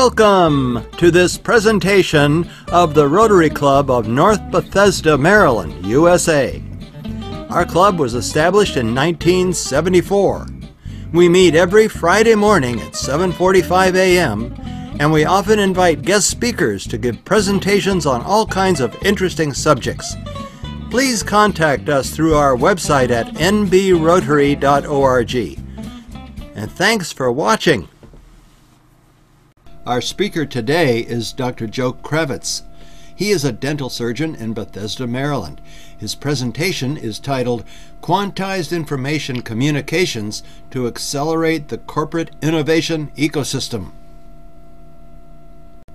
Welcome to this presentation of the Rotary Club of North Bethesda, Maryland, USA. Our club was established in 1974. We meet every Friday morning at 7:45 a.m., and we often invite guest speakers to give presentations on all kinds of interesting subjects. Please contact us through our website at nbrotary.org. And thanks for watching. Our speaker today is Dr. Joe Kravitz. He is a dental surgeon in Bethesda, Maryland. His presentation is titled Quantized Information Communications to Accelerate the Corporate Innovation Ecosystem.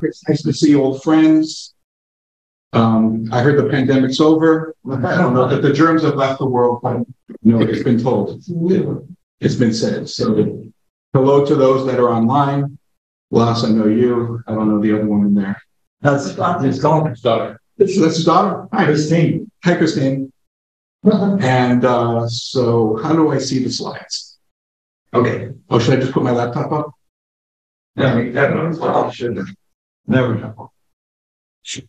It's nice to see old friends. I heard the pandemic's over. I don't know that the germs have left the world, but no, it's been told. It's been said. So hello to those that are online. Lass, I know you. I don't know the other woman there. That's his daughter. That's his daughter? Hi, Christine. Hi, Christine. And so how do I see the slides? Okay. Oh, should I just put my laptop up? Yeah, that well, shouldn't. Never know.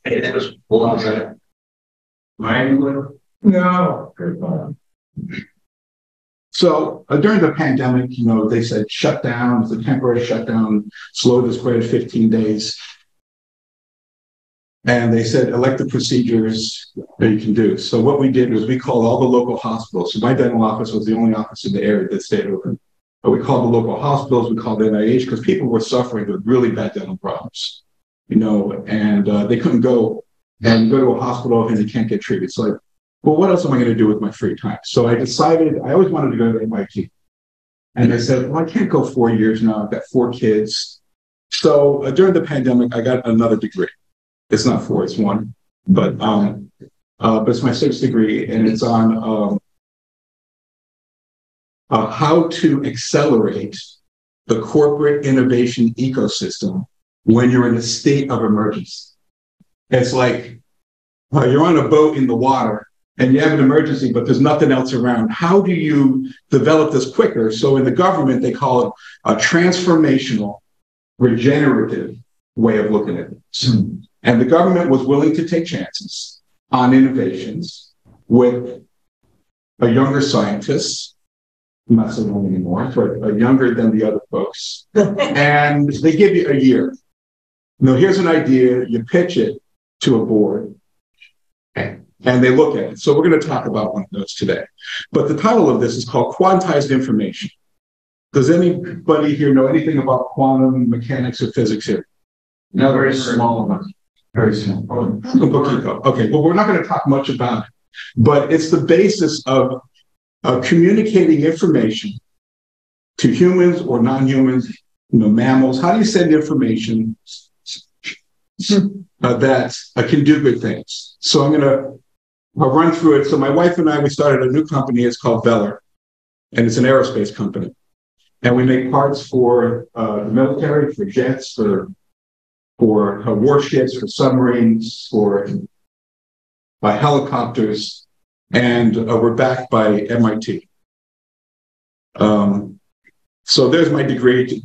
It was hold on a second. Mine? No. So during the pandemic, they said shutdown, it's a temporary shutdown, slow this spread 15 days. And they said elective procedures that you can do. So what we did was we called all the local hospitals. So my dental office was the only office in the area that stayed open. But we called the local hospitals, we called NIH because people were suffering with really bad dental problems, and they couldn't go to a hospital and they can't get treated. So well, what else am I going to do with my free time? So I decided, I always wanted to go to MIT. And I said, well, I can't go 4 years now. I've got 4 kids. So during the pandemic, I got another degree. It's not 4, it's 1. But it's my 6th degree, and it's on how to accelerate the corporate innovation ecosystem when you're in a state of emergency. It's like you're on a boat in the water, and you have an emergency, but there's nothing else around. How do you develop this quicker? So in the government, they call it a transformational, regenerative way of looking at it. And the government was willing to take chances on innovations with a younger scientist, not so young anymore, but younger than the other folks. And they give you a year. Here's an idea, you pitch it to a board, and they look at it. So we're going to talk about one of those today. But the title of this is called Quantized Information. Does anybody here know anything about quantum mechanics or physics here? No, very small amount. Very small. Okay, well, we're not going to talk much about it, but it's the basis of communicating information to humans or non-humans, mammals. How do you send information that can do good things? So I'm going to I'll run through it. So my wife and I, we started a new company. It's called Veller, and it's an aerospace company. And we make parts for the military, for jets, for warships, for submarines, for helicopters, and we're backed by MIT. So there's my degree.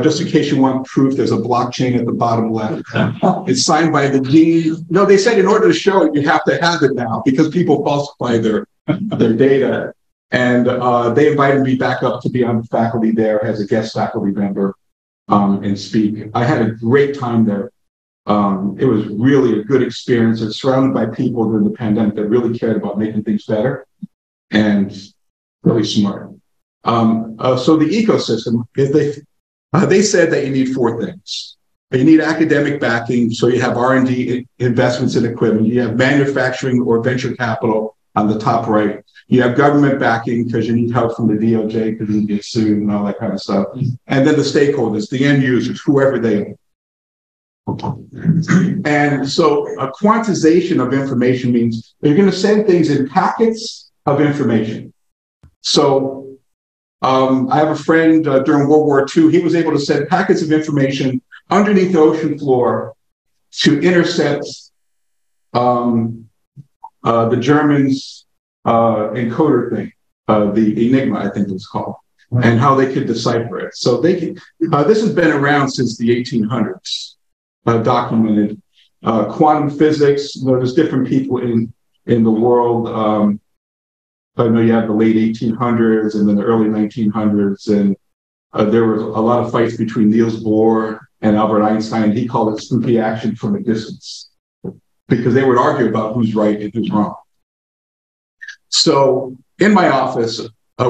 Just in case you want proof, there's a blockchain at the bottom left. It's signed by the dean. No, they said in order to show it, you have to have it now because people falsify their data. And they invited me back up to be on the faculty there as a guest faculty member and speak. I had a great time there. It was really a good experience. I was surrounded by people during the pandemic that really cared about making things better and really smart. So the ecosystem, they said that you need 4 things. You need academic backing, so you have R&D investments in equipment. You have manufacturing or venture capital on the top right. You have government backing because you need help from the DOJ because you get sued and all that kind of stuff. And then the stakeholders, the end users, whoever they are. And so a quantization of information means you're going to send things in packets of information. So I have a friend during World War II, he was able to send packets of information underneath the ocean floor to intercept the Germans' encoder thing, the Enigma, I think it was called. and how they could decipher it. So they can, this has been around since the 1800s, documented. Quantum physics, there's different people in the world. I know you have the late 1800s and then the early 1900s, and there was a lot of fights between Niels Bohr and Albert Einstein. He called it spooky action from a distance, because they would argue about who's right and who's wrong. So in my office,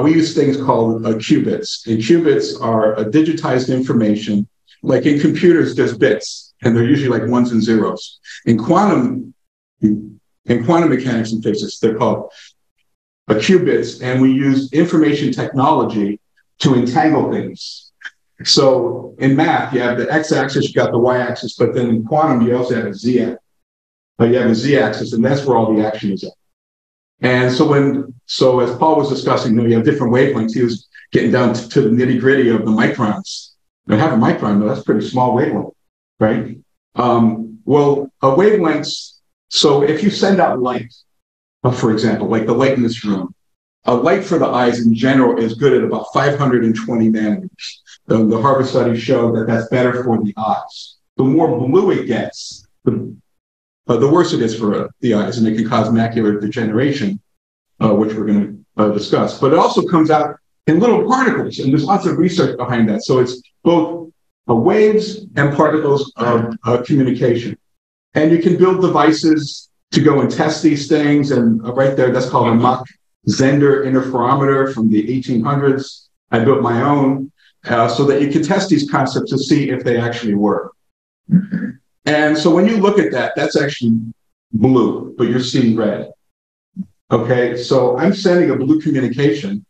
we use things called qubits. And qubits are digitized information. Like in computers, there's bits, and they're usually like ones and zeros. In quantum mechanics and physics, they're called qubits, and we use information technology to entangle things. So in math, you have the x-axis, you got the y-axis, but then in quantum, you also have a z-axis. You have a z-axis, and that's where all the action is at. And so as Paul was discussing, you have different wavelengths. He was getting down to the nitty-gritty of the microns. Now, have a micron, though, that's a pretty small wavelength, right? Well, wavelengths, so if you send out light, for example, like the light in this room, a light for the eyes in general is good at about 520 nanometers. The Harvard studies show that that's better for the eyes. The more blue it gets, the worse it is for the eyes, and it can cause macular degeneration, which we're going to discuss. But it also comes out in little particles, and there's lots of research behind that. So it's both waves and particles of communication. And you can build devices to go and test these things. And right there, that's called a Mach-Zehnder interferometer from the 1800s. I built my own so that you can test these concepts to see if they actually work. And so when you look at that, that's actually blue, but you're seeing red. Okay, so I'm sending a blue communication,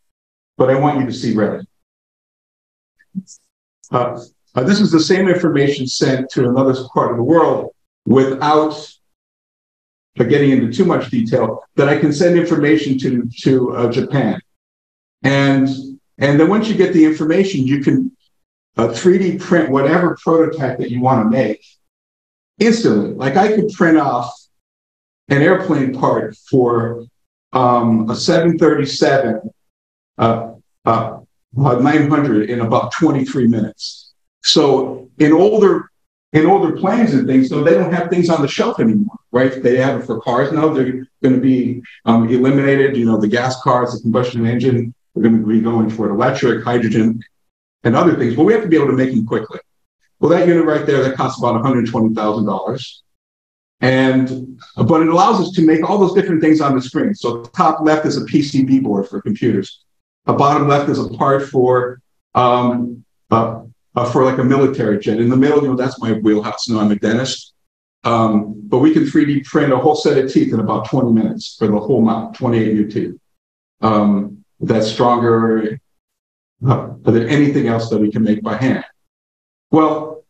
but I want you to see red. This is the same information sent to another part of the world without getting into too much detail, that I can send information to Japan. And then once you get the information, you can 3D print whatever prototype that you want to make instantly. Like I could print off an airplane part for a 737 900 in about 23 minutes. So in older planes and things, so they don't have things on the shelf anymore, right? They have it for cars now. They're going to be eliminated. The gas cars, the combustion engine, we're going to be going for electric, hydrogen, and other things. But we have to be able to make them quickly. Well, that unit right there, that costs about $120,000. But it allows us to make all those different things on the screen. So the top left is a PCB board for computers. The bottom left is a part for like a military jet. In the middle, that's my wheelhouse. I'm a dentist. But we can 3D print a whole set of teeth in about 20 minutes for the whole mouth, 28 new teeth. That's stronger than anything else that we can make by hand. Well,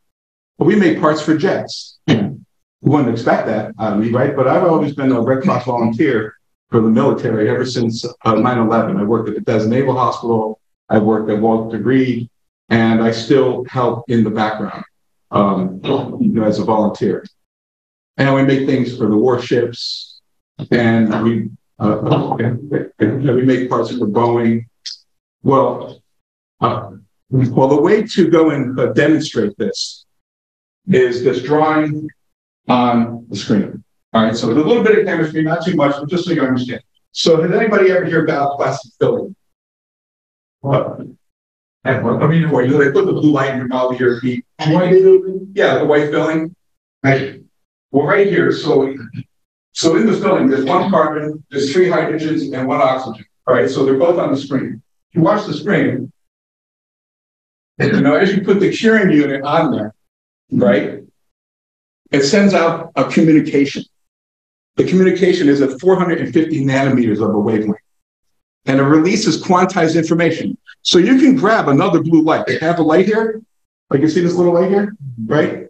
we make parts for jets. You wouldn't expect that out of me, right? But I've always been a Red Cross volunteer for the military ever since 9/11. I worked at the Bethesda Naval Hospital. I worked at Walter Reed, and I still help in the background as a volunteer. And we make things for the warships, and we make parts for Boeing. Well, the way to go and demonstrate this is this drawing on the screen. All right, so there's a little bit of chemistry, not too much, but just so you understand. So has anybody ever heard about plastic filling? They put the blue light in your mouth here. Yeah, the white filling. Right. Well, right here, so in this filling, there's one carbon, there's 3 hydrogens, and 1 oxygen. All right, so they're both on the screen. If you watch the screen, as you put the curing unit on there, right, it sends out a communication. The communication is at 450 nanometers of a wavelength. And it releases quantized information. So you can grab another blue light. They have a light here. Like you see this little light here, right?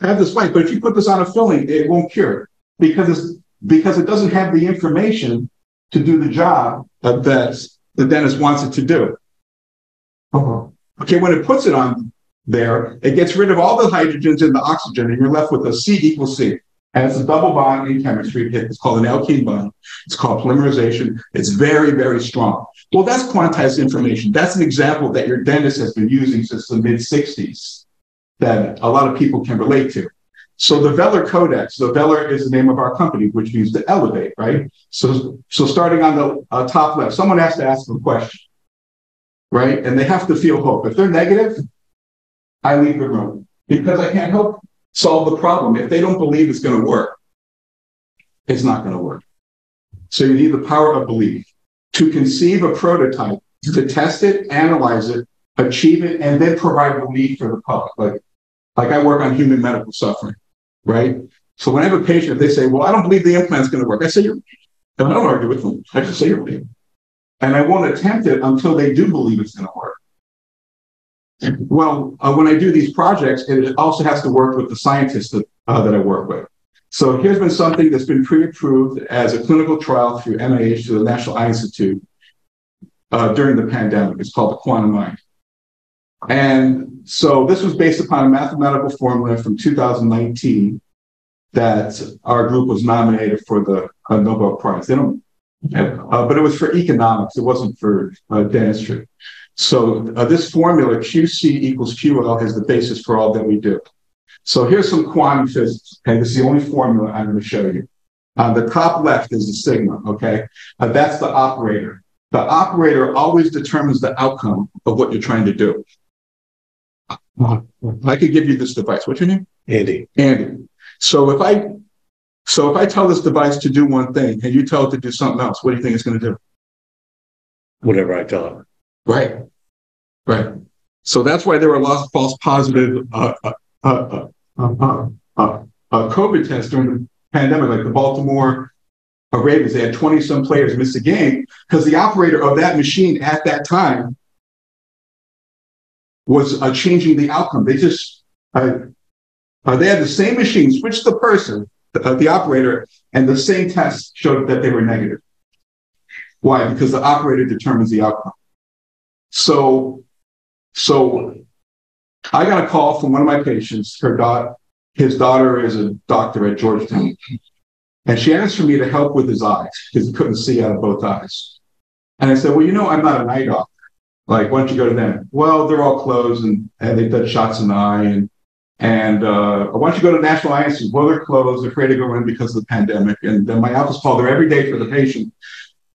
I have this light, but if you put this on a filling, it won't cure it because it doesn't have the information to do the job that the dentist wants it to do. Okay, when it puts it on there, it gets rid of all the hydrogens and the oxygen, and you're left with a C equals C. And it's a double bond in chemistry. It's called an alkene bond. It's called polymerization. It's very, very strong. Well, that's quantized information. That's an example that your dentist has been using since the mid-60s that a lot of people can relate to. So the Veller Codex, the Veller is the name of our company, which means to elevate, right? So starting on the top left, someone has to ask them a question, right? And they have to feel hope. If they're negative, I leave the room because I can't help solve the problem. If they don't believe it's going to work, it's not going to work. So you need the power of belief to conceive a prototype, to test it, analyze it, achieve it, and then provide relief for the public. Like I work on human medical suffering, right? So when I have a patient, they say, well, I don't believe the implant's going to work. I say, and I don't argue with them. I just say, you're right. And I won't attempt it until they do believe it's going to work. Well, when I do these projects, it also has to work with the scientists that I work with. So here's been something that's been pre-approved as a clinical trial through NIH, to the National Eye Institute, during the pandemic. It's called the Quantum Eye. And so this was based upon a mathematical formula from 2019 that our group was nominated for the Nobel Prize. They don't, but it was for economics. It wasn't for dentistry. So this formula, QC equals QL, is the basis for all that we do. So here's some quantum physics. Okay, this is the only formula I'm going to show you. On the top left is the sigma. Okay, that's the operator. The operator always determines the outcome of what you're trying to do. I could give you this device. What's your name? Andy. Andy. So if I tell this device to do one thing and you tell it to do something else, what do you think it's going to do? Whatever I tell it. Right. Right. So that's why there were a lot of false positive COVID tests during the pandemic, like the Baltimore Ravens. They had 20-some players miss a game because the operator of that machine at that time was changing the outcome. They just they had the same machine, switched the person, the operator, and the same test showed that they were negative. Why? Because the operator determines the outcome. So I got a call from one of my patients. His daughter is a doctor at Georgetown, and she asked for me to help with his eyes because he couldn't see out of both eyes. And I said, well, you know, I'm not an eye doctor. Like, why don't you go to them? Well, they're all closed and they've done shots in the eye. And why don't you go to National Eye Institute? Well, they're closed. They're afraid to go in because of the pandemic. And then my office called there every day for the patient.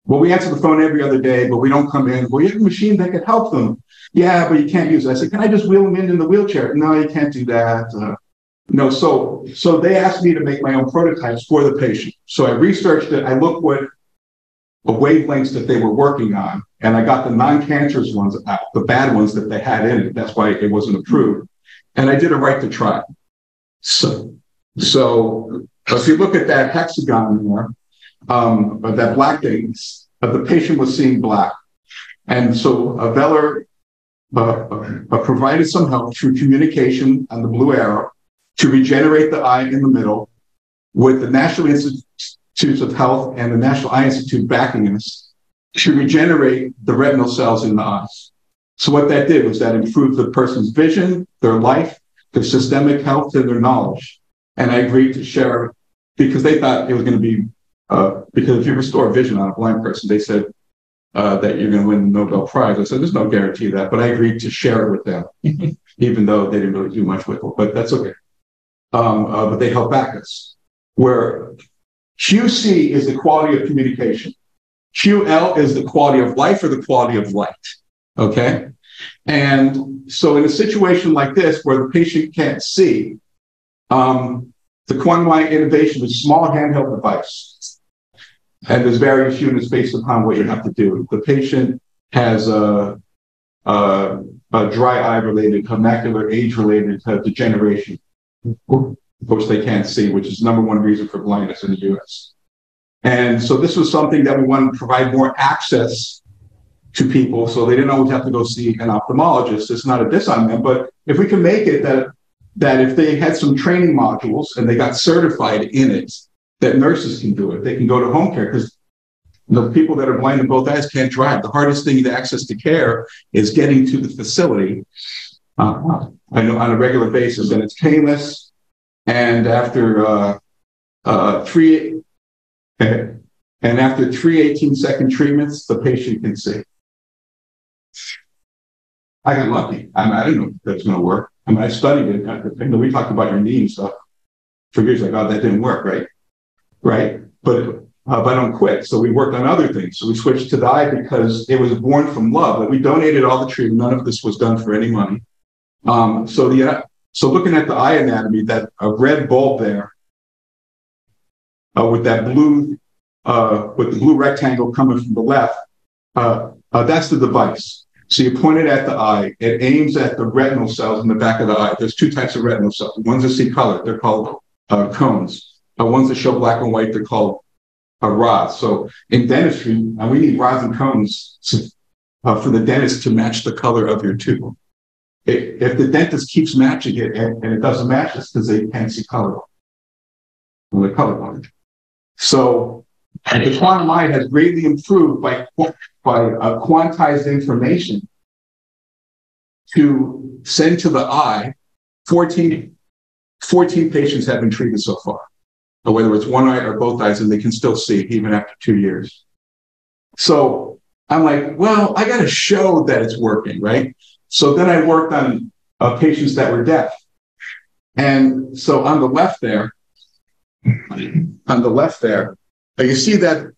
Well, we answer the phone every other day, but we don't come in. Well, you have a machine that can help them. Yeah, but you can't use it. I said, can I just wheel them in the wheelchair? No, you can't do that. No, so they asked me to make my own prototypes for the patient. So I researched it. I looked what the wavelengths that they were working on, and I got the non-cancerous ones out, the bad ones that they had in it. That's why it wasn't approved. And I did a right to try. So if you look at that hexagon there, that black thing, the patient was seeing black. And so Veller provided some help through communication on the blue arrow to regenerate the eye in the middle, with the National Institutes of Health and the National Eye Institute backing us to regenerate the retinal cells in the eyes. So what that did was that improved the person's vision, their life, their systemic health, and their knowledge. And I agreed to share because they thought it was going to be, because if you restore vision on a blind person, they said that you're going to win the Nobel Prize. I said, there's no guarantee of that, but I agreed to share it with them, even though they didn't really do much with it, but that's okay. But they helped back us. Where QC is the quality of communication. QL is the quality of life or the quality of light, okay? And so in a situation like this where the patient can't see, the quantum eye innovation is a small handheld device. And there's various units based upon what you have to do. The patient has a dry eye related, macular age related degeneration, which they can't see, which is the #1 reason for blindness in the US. And so this was something that we wanted to provide more access to people so they didn't always have to go see an ophthalmologist. It's not a diss on them, but if we can make it that if they had some training modules and they got certified in it, that nurses can do it. They can go to home care because the people that are blind in both eyes can't drive. The hardest thing to access to care is getting to the facility I know on a regular basis, and it's painless. And after three, and after 18-second treatments, the patient can see. I got lucky. I didn't know if that's going to work. I studied it. We talked about your knee and stuff for years. Like, oh, that didn't work, right? Right. But I don't quit. So we worked on other things. So we switched to the eye because it was born from love. Like, we donated all the treatment. None of this was done for any money. So looking at the eye anatomy, that red bulb there with that blue, with the blue rectangle coming from the left, that's the device. So you point it at the eye. It aims at the retinal cells in the back of the eye. There's two types of retinal cells. Ones that see color, they're called cones. Ones that show black and white, they're called rods. So in dentistry, we need rods and cones for the dentist to match the color of your tooth. If the dentist keeps matching it and it doesn't match, it's because they can't see color. The color one. So the quantum eye has greatly improved by quantized information to send to the eye. 14 patients have been treated so far, whether it's one eye or both eyes, and they can still see even after 2 years. So I'm like, well, I got to show that it's working, right? So then I worked on patients that were deaf. And so on the left there, you see that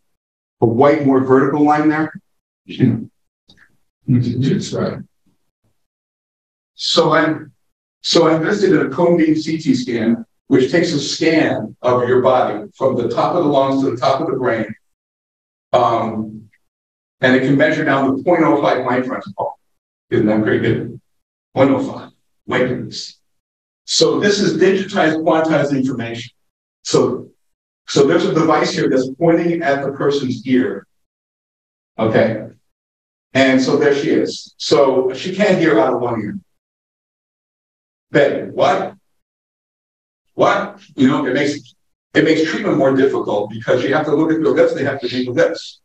a white, more vertical line there? Right. So I invested in a cone beam CT scan, which takes a scan of your body from the top of the lungs to the top of the brain. And it can measure down to 0.05 microns. Isn't that pretty good? 0.05 microns. So this is digitized, quantized information. So there's a device here that's pointing at the person's ear. Okay. And so there she is. So she can't hear out of one ear. Betty, what? You know, it makes treatment more difficult because you have to look at their lips, they have to do this.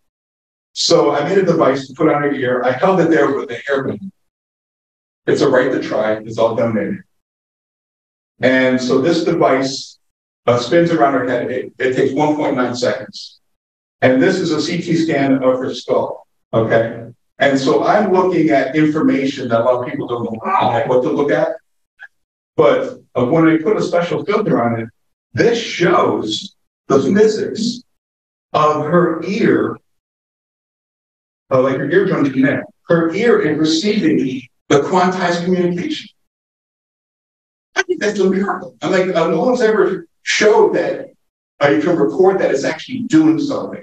So I made a device to put on her ear. I held it there with a hairpin. It's a right to try. It's all donated. And so this device spins around her head. It takes 1.9 seconds. And this is a CT scan of her skull. Okay. And so I'm looking at information that a lot of people don't know what to look at. But when I put a special filter on it, this shows the physics of her ear, like her eardrum connect. Her ear is receiving the quantized communication. I think that's a miracle. I'm like, no one's ever showed that you can record that it's actually doing something.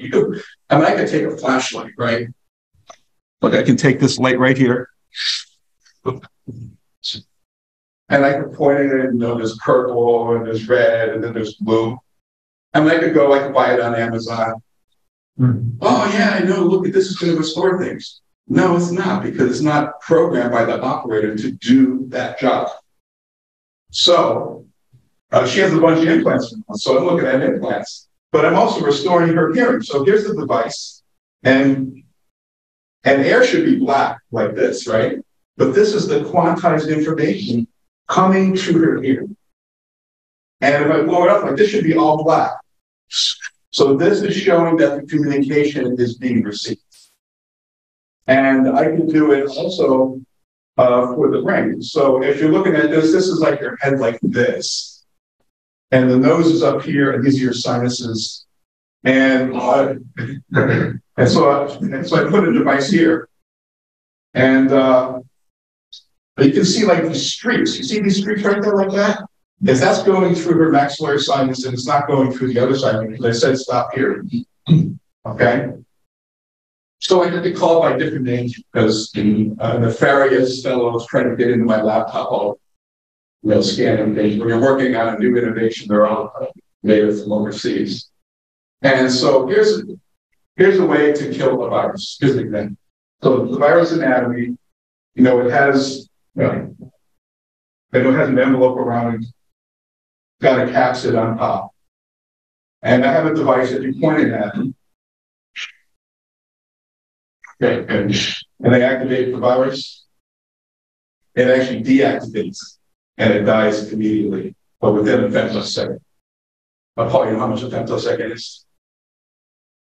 I could take a flashlight, right? Look, I can take this light right here. And I can point it in, there's purple and there's red and then there's blue. And I could buy it on Amazon. Oh yeah, I know, look, this is going to restore things. No, it's not, because it's not programmed by the operator to do that job. So she has a bunch of implants. So I'm looking at implants, but I'm also restoring her hearing. So here's the device, and air should be black like this, right? But this is the quantized information coming to her ear. And if I blow it up, like this should be all black. So this is showing that the communication is being received. And I can do it also for the brain. So if you're looking at this is like your head like this. And the nose is up here, and these are your sinuses. And so I put a device here. And you can see like these streaks. You see these streaks right there like that? If that's going through her maxillary sinus and it's not going through the other side, because I said stop here. Okay? So I had to call by different names because the nefarious fellows trying to get into my laptop all scanning things. When you're working on a new innovation, they're all native from overseas. And so here's a way to kill a virus. Here's an example. So the virus anatomy, it has an envelope around it, got a capsid on top. And I have a device that you point it at. Okay, and they activate the virus. It actually deactivates and it dies immediately, but within a femtosecond. Paul, you know how much a femtosecond is?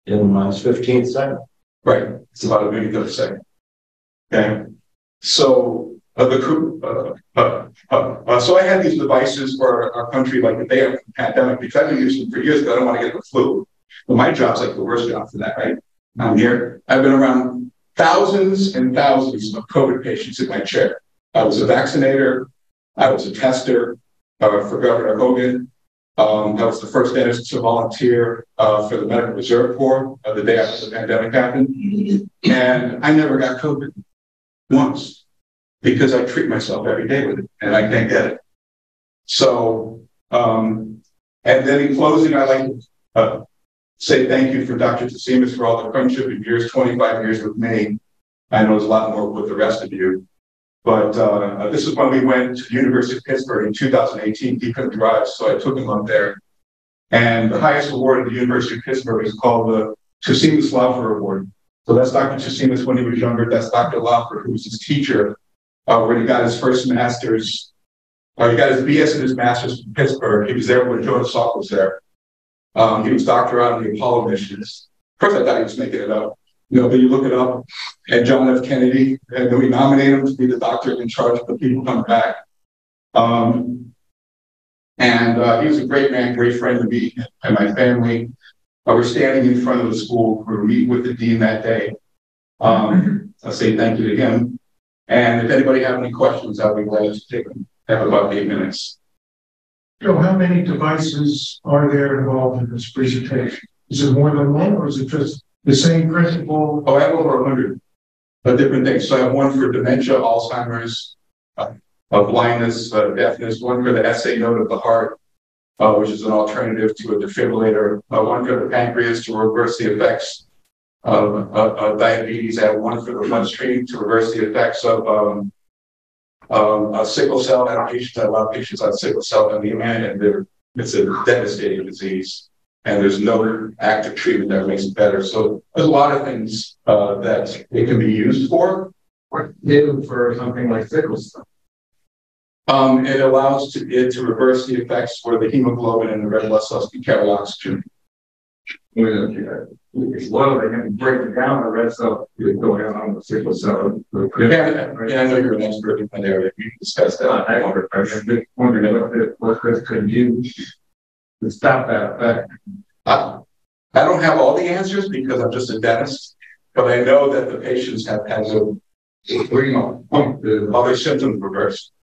In minus 15 seconds. Right. It's about a millionth of a second. Okay. So so I had these devices for our country like the day of the pandemic because I've been using them for years, but I don't want to get the flu. But my job's like the worst job for that, right? I'm here. I've been around thousands and thousands of COVID patients in my chair. I was a vaccinator. I was a tester for Governor Hogan. I was the first dentist to volunteer for the Medical Reserve Corps the day after the pandemic happened. And I never got COVID once because I treat myself every day with it and I can't get it. So, and then in closing, I'd like to say thank you for Dr. Tasimas for all the friendship and years, 25 years with me. I know there's a lot more with the rest of you. But this is when we went to the University of Pittsburgh in 2018. He couldn't drive, so I took him up there. And the highest award at the University of Pittsburgh is called the Tasimas Laufer Award. So that's Dr. Tasimas when he was younger. That's Dr. Laufer, who was his teacher when he got his first master's. He got his BS and his master's from Pittsburgh. He was there when Jonas Salk was there. He was doctor on the Apollo missions. First, I thought he was making it up. You know, but you look it up, and John F. Kennedy, and then we nominate him to be the doctor in charge of the people coming back. And he was a great man, great friend to me and my family. We're standing in front of the school. We're meeting with the dean that day. I'll say thank you to him. And if anybody have any questions, I'll be glad to take them. I have about 8 minutes. So how many devices are there involved in this presentation? Is it more than one, or is it just the same principle? Oh, I have over 100 different things. So I have one for dementia, Alzheimer's, blindness, deafness, one for the SA node of the heart, which is an alternative to a defibrillator, one for the pancreas to reverse the effects of diabetes. I have one for the bloodstream to reverse the effects of sickle cell. I have a lot of patients on sickle cell anemia, and it's a devastating disease. And there's no active treatment that makes it better. So there's a lot of things that it can be used for. Even for something like sickle cell. It allows it to reverse the effects where the hemoglobin and the red blood cells can carry oxygen. It's low, they can break it down, the red cell going on with sickle cell. Yeah, I know you're an expert in that area. We can discuss that. I'm wondering what Chris could do to stop that effect. I don't have all the answers because I'm just a dentist, but I know that the patients have had to bring all their symptoms reversed.